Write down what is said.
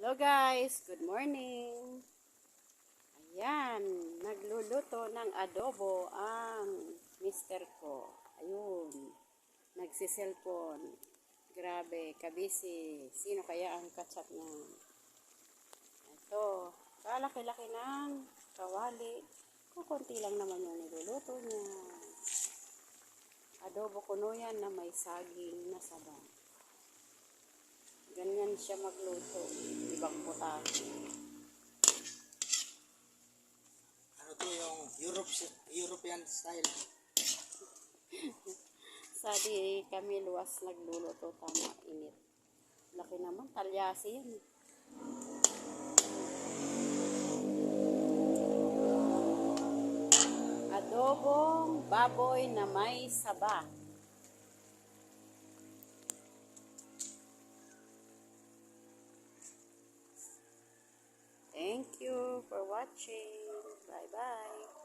Hello guys, good morning. Ayan, nagluluto ng adobo ang mister ko. Ayun, nagsiselfon. Grabe, kabisi. Sino kaya ang kachat niya? Ito, kalaki-laki ng kawali. Kukunti lang naman yung niluluto niya. Adobo kuno yan na may saging na saba. Ganyan siya magluto. Ibang putahe. Ano to yung European style? Sabi kami luwas nagluluto, tama init. Laki naman, talyasi yan. Adobong baboy na may saba. Thank you for watching. Bye-bye.